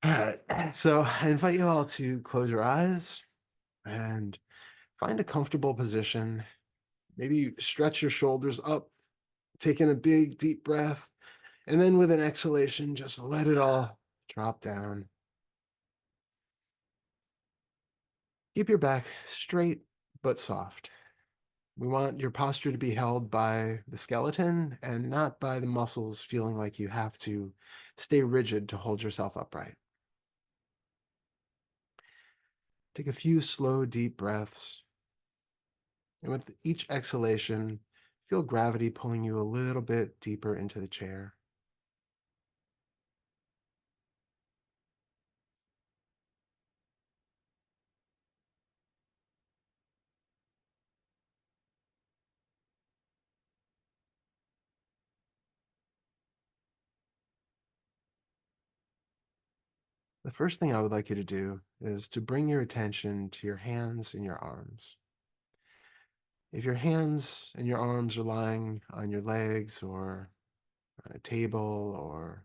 All right. So I invite you all to close your eyes and find a comfortable position. Maybe stretch your shoulders up, take in a big, deep breath, and then with an exhalation, just let it all drop down. Keep your back straight but soft. We want your posture to be held by the skeleton and not by the muscles feeling like you have to stay rigid to hold yourself upright. Take a few slow, deep breaths. And with each exhalation, feel gravity pulling you a little bit deeper into the chair. The first thing I would like you to do is to bring your attention to your hands and your arms. If your hands and your arms are lying on your legs or on a table or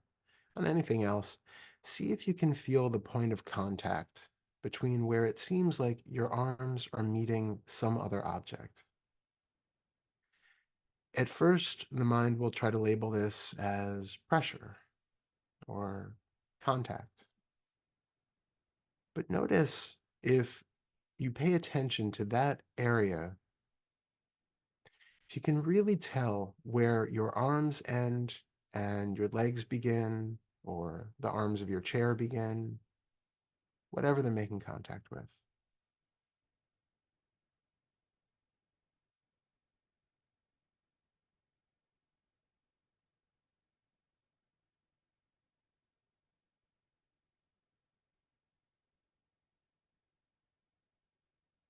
on anything else, see if you can feel the point of contact between where it seems like your arms are meeting some other object. At first, the mind will try to label this as pressure or contact. But notice if you pay attention to that area, if you can really tell where your arms end and your legs begin, or the arms of your chair begin, whatever they're making contact with.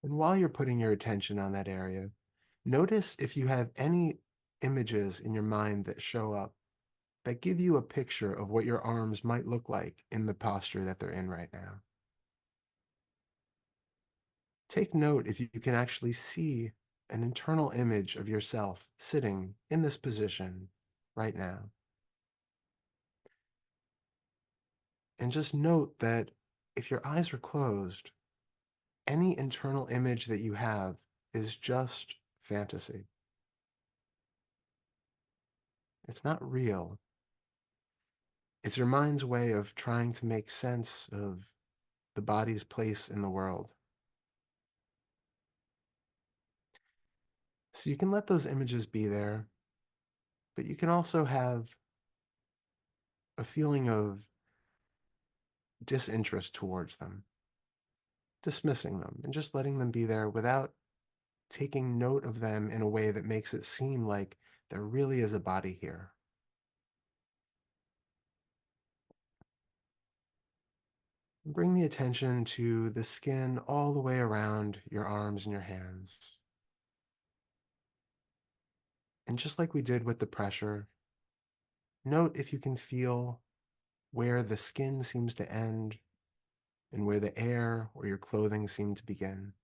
And while you're putting your attention on that area, notice if you have any images in your mind that show up that give you a picture of what your arms might look like in the posture that they're in right now. Take note if you can actually see an internal image of yourself sitting in this position right now. And just note that if your eyes are closed, any internal image that you have is just fantasy. It's not real. It's your mind's way of trying to make sense of the body's place in the world. So you can let those images be there, but you can also have a feeling of disinterest towards them, dismissing them, and just letting them be there without taking note of them in a way that makes it seem like there really is a body here. Bring the attention to the skin all the way around your arms and your hands. And just like we did with the pressure, note if you can feel where the skin seems to end and where the air or your clothing seem to begin.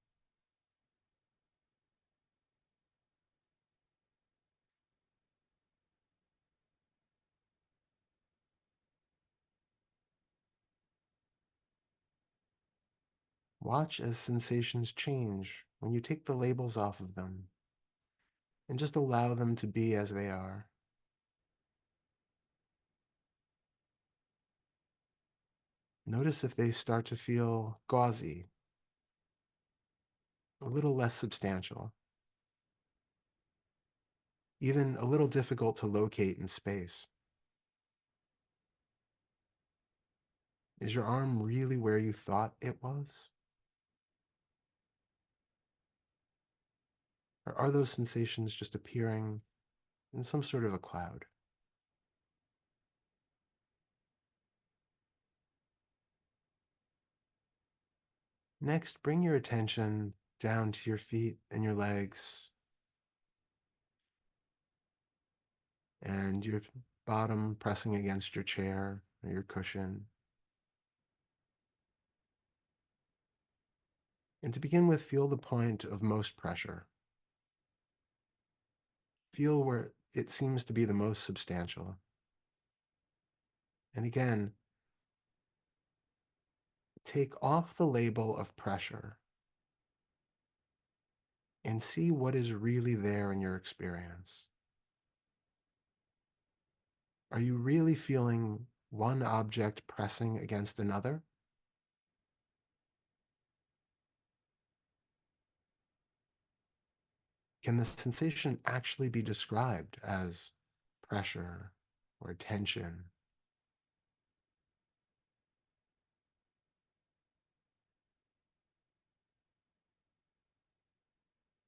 Watch as sensations change when you take the labels off of them and just allow them to be as they are. Notice if they start to feel gauzy, a little less substantial, even a little difficult to locate in space. Is your arm really where you thought it was? Or are those sensations just appearing in some sort of a cloud? Next, bring your attention down to your feet and your legs and your bottom pressing against your chair or your cushion. And to begin with, feel the point of most pressure. Feel where it seems to be the most substantial. And again, take off the label of pressure and see what is really there in your experience. Are you really feeling one object pressing against another? Can the sensation actually be described as pressure or tension?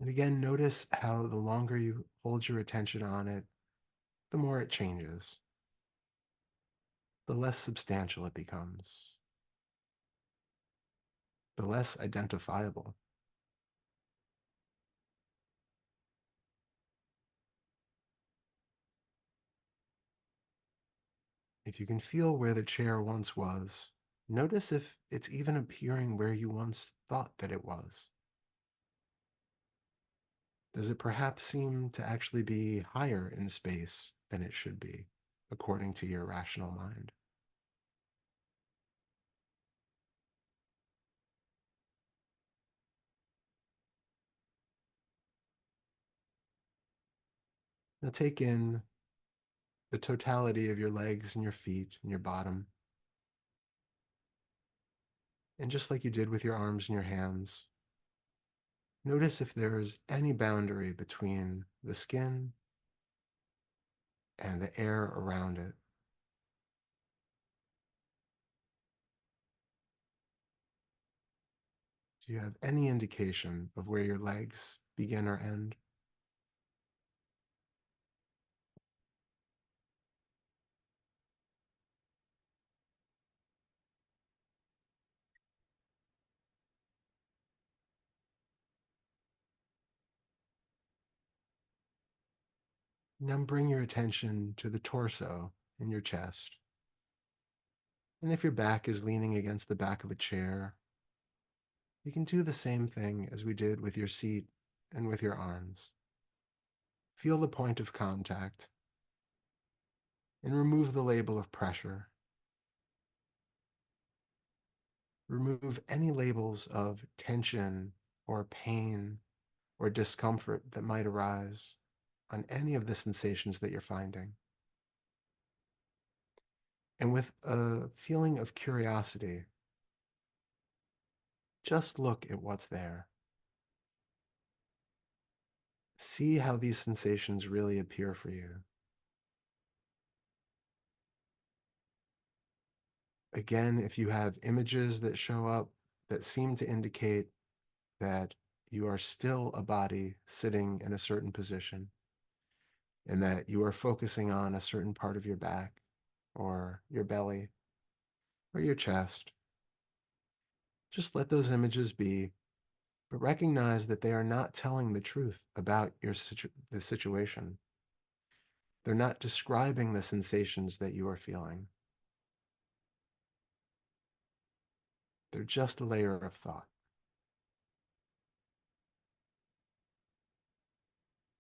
And again, notice how the longer you hold your attention on it, the more it changes, the less substantial it becomes, the less identifiable. If you can feel where the chair once was, notice if it's even appearing where you once thought that it was. Does it perhaps seem to actually be higher in space than it should be, according to your rational mind? Now take in the totality of your legs and your feet and your bottom. And just like you did with your arms and your hands, notice if there is any boundary between the skin and the air around it. Do you have any indication of where your legs begin or end? Now bring your attention to the torso and your chest. And if your back is leaning against the back of a chair, you can do the same thing as we did with your seat and with your arms. Feel the point of contact and remove the label of pressure. Remove any labels of tension or pain or discomfort that might arise on any of the sensations that you're finding. And with a feeling of curiosity, just look at what's there. See how these sensations really appear for you. Again, if you have images that show up that seem to indicate that you are still a body sitting in a certain position and that you are focusing on a certain part of your back or your belly or your chest, just let those images be, but recognize that they are not telling the truth about the situation. They're not describing the sensations that you are feeling. They're just a layer of thought.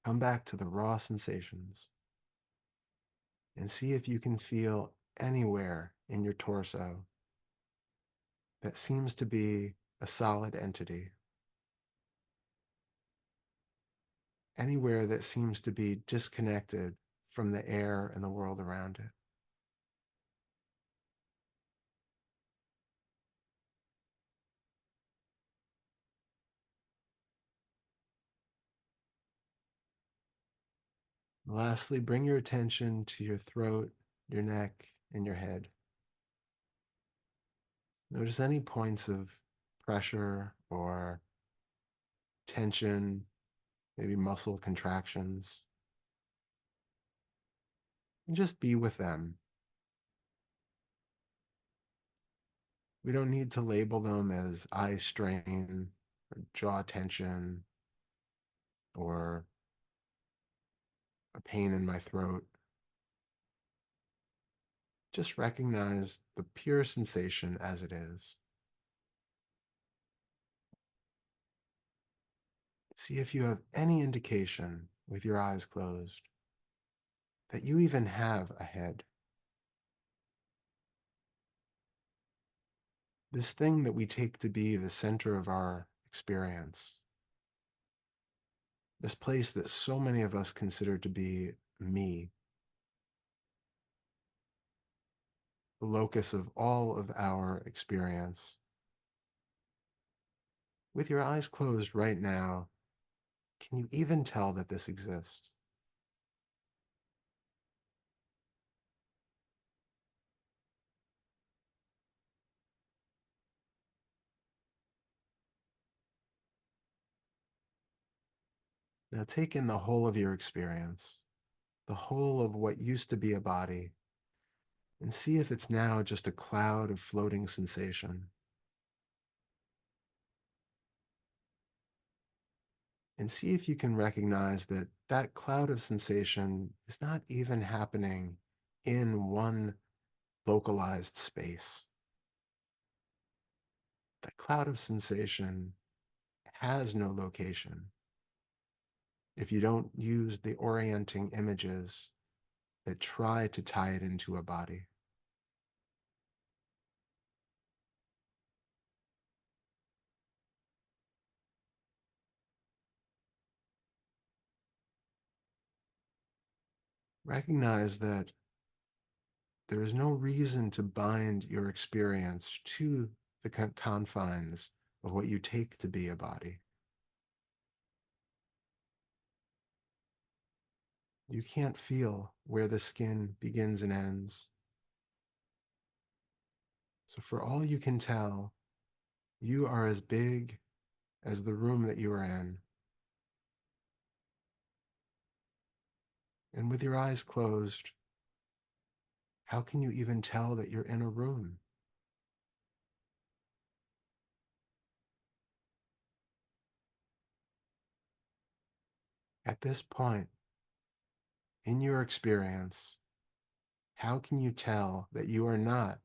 Come back to the raw sensations and see if you can feel anywhere in your torso that seems to be a solid entity, anywhere that seems to be disconnected from the air and the world around it. Lastly, bring your attention to your throat, your neck, and your head. Notice any points of pressure or tension, maybe muscle contractions, and just be with them. We don't need to label them as eye strain or jaw tension or a pain in my throat. Just recognize the pure sensation as it is. See if you have any indication with your eyes closed that you even have a head. This thing that we take to be the center of our experience, this place that so many of us consider to be me, the locus of all of our experience. With your eyes closed right now, can you even tell that this exists? Now take in the whole of your experience, the whole of what used to be a body, and see if it's now just a cloud of floating sensation. And see if you can recognize that that cloud of sensation is not even happening in one localized space. That cloud of sensation has no location if you don't use the orienting images that try to tie it into a body. Recognize that there is no reason to bind your experience to the confines of what you take to be a body. You can't feel where the skin begins and ends. So, for all you can tell, you are as big as the room that you are in. And with your eyes closed, how can you even tell that you're in a room? At this point in your experience, how can you tell that you are not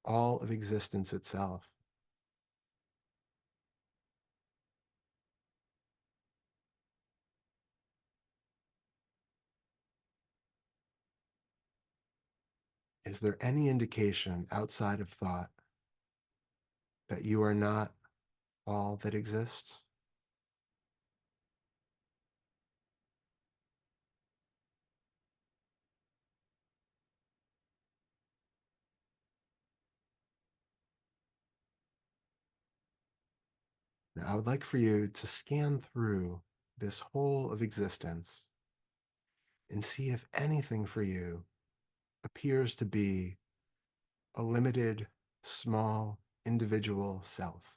all of existence itself? Is there any indication outside of thought that you are not all that exists? Now, I would like for you to scan through this whole of existence and see if anything for you appears to be a limited, small, individual self.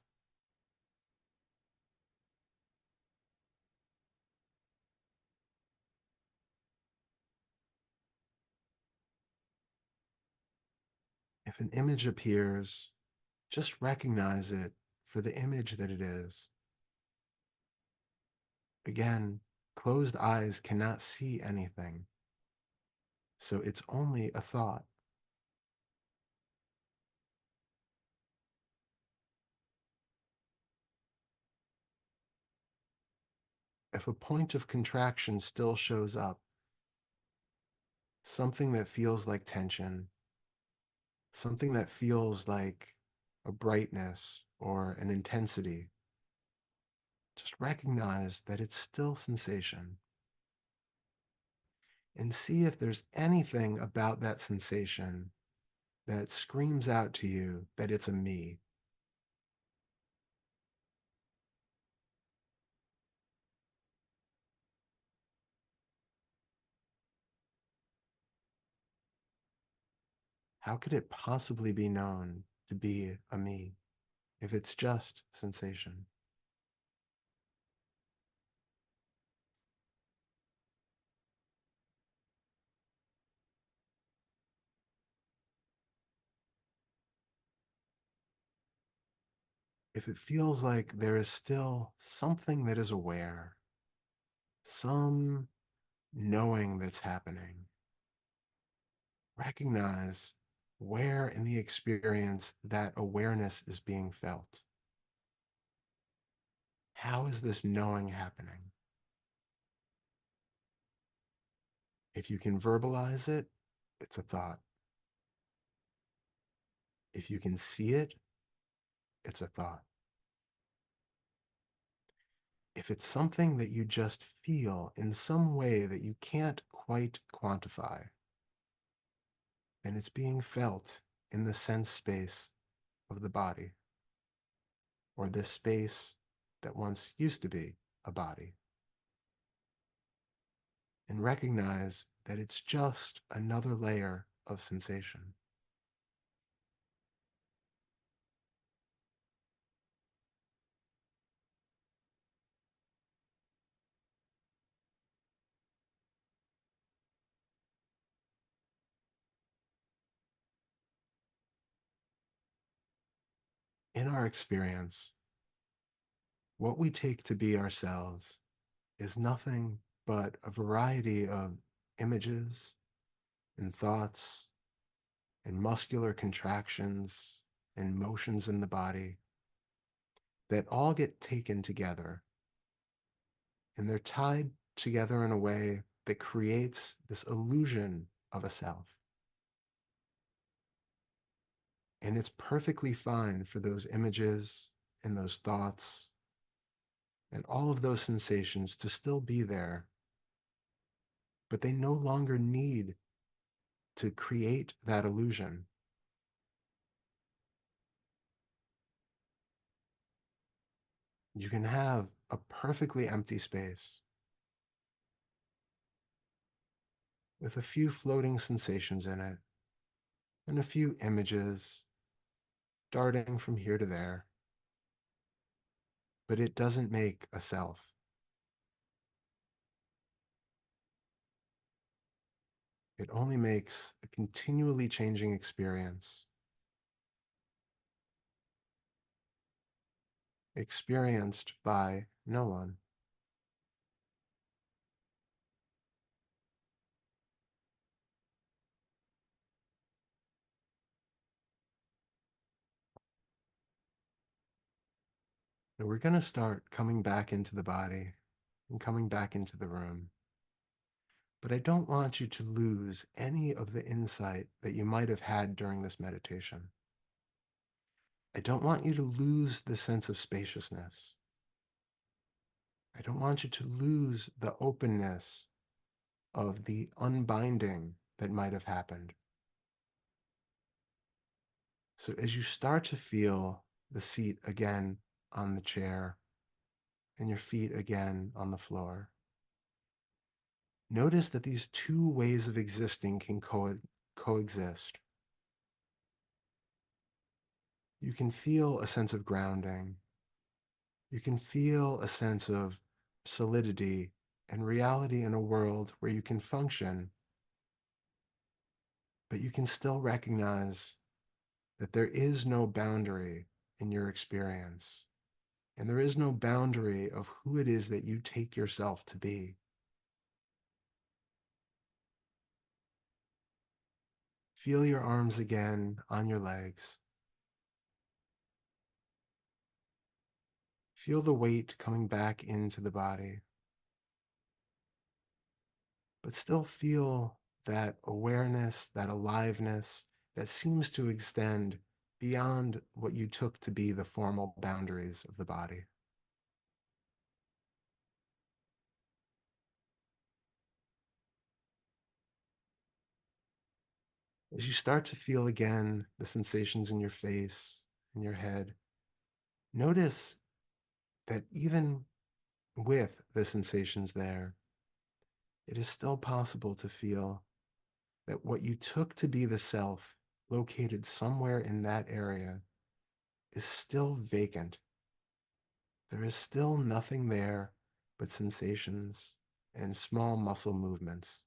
If an image appears, just recognize it for the image that it is. Again, closed eyes cannot see anything, so it's only a thought. If a point of contraction still shows up, something that feels like tension, something that feels like a brightness or an intensity, just recognize that it's still sensation and see if there's anything about that sensation that screams out to you that it's a me. How could it possibly be known to be a me if it's just sensation? If it feels like there is still something that is aware, some knowing that's happening, recognize where in the experience that awareness is being felt. How is this knowing happening? If you can verbalize it, it's a thought. If you can see it, it's a thought. If it's something that you just feel in some way that you can't quite quantify, then it's being felt in the sense space of the body, or this space that once used to be a body. And recognize that it's just another layer of sensation. In our experience, what we take to be ourselves is nothing but a variety of images and thoughts and muscular contractions and motions in the body that all get taken together, and they're tied together in a way that creates this illusion of a self. And it's perfectly fine for those images and those thoughts and all of those sensations to still be there, but they no longer need to create that illusion. You can have a perfectly empty space with a few floating sensations in it and a few images darting from here to there, but it doesn't make a self. It only makes a continually changing experience, experienced by no one. And we're going to start coming back into the body and coming back into the room. But I don't want you to lose any of the insight that you might have had during this meditation. I don't want you to lose the sense of spaciousness. I don't want you to lose the openness of the unbinding that might have happened. So as you start to feel the seat again on the chair and your feet again on the floor, notice that these two ways of existing can coexist. You can feel a sense of grounding. You can feel a sense of solidity and reality in a world where you can function, but you can still recognize that there is no boundary in your experience, and there is no boundary of who it is that you take yourself to be. Feel your arms again on your legs. Feel the weight coming back into the body, but still feel that awareness, that aliveness that seems to extend beyond what you took to be the formal boundaries of the body. As you start to feel again the sensations in your face and your head, notice that even with the sensations there, it is still possible to feel that what you took to be the self located somewhere in that area is still vacant. There is still nothing there but sensations and small muscle movements.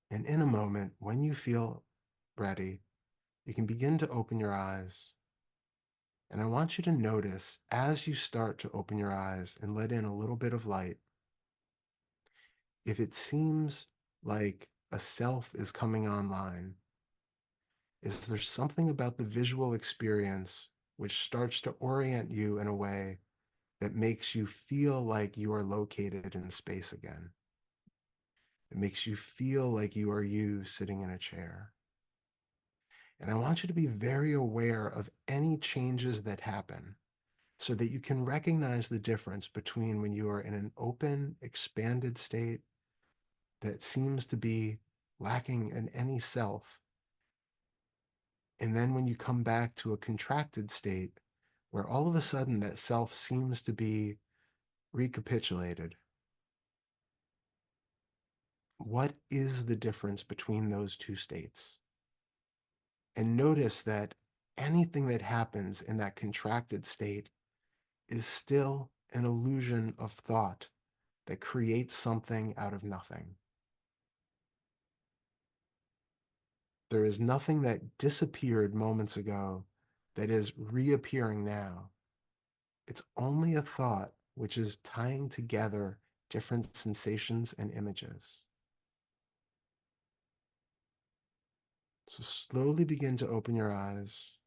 And in a moment, when you feel ready, you can begin to open your eyes. And I want you to notice as you start to open your eyes and let in a little bit of light, if it seems like a self is coming online, is there something about the visual experience which starts to orient you in a way that makes you feel like you are located in space again? It makes you feel like you are you sitting in a chair. And I want you to be very aware of any changes that happen so that you can recognize the difference between when you are in an open, expanded state that seems to be lacking in any self. And then when you come back to a contracted state where all of a sudden that self seems to be recapitulated. What is the difference between those two states? And notice that anything that happens in that contracted state is still an illusion of thought that creates something out of nothing. There is nothing that disappeared moments ago that is reappearing now. It's only a thought which is tying together different sensations and images. So slowly begin to open your eyes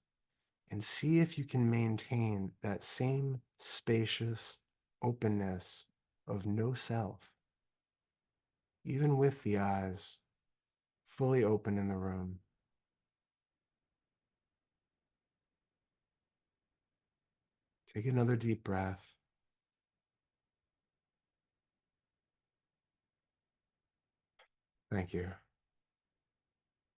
and see if you can maintain that same spacious openness of no self, even with the eyes fully open in the room. Take another deep breath. Thank you.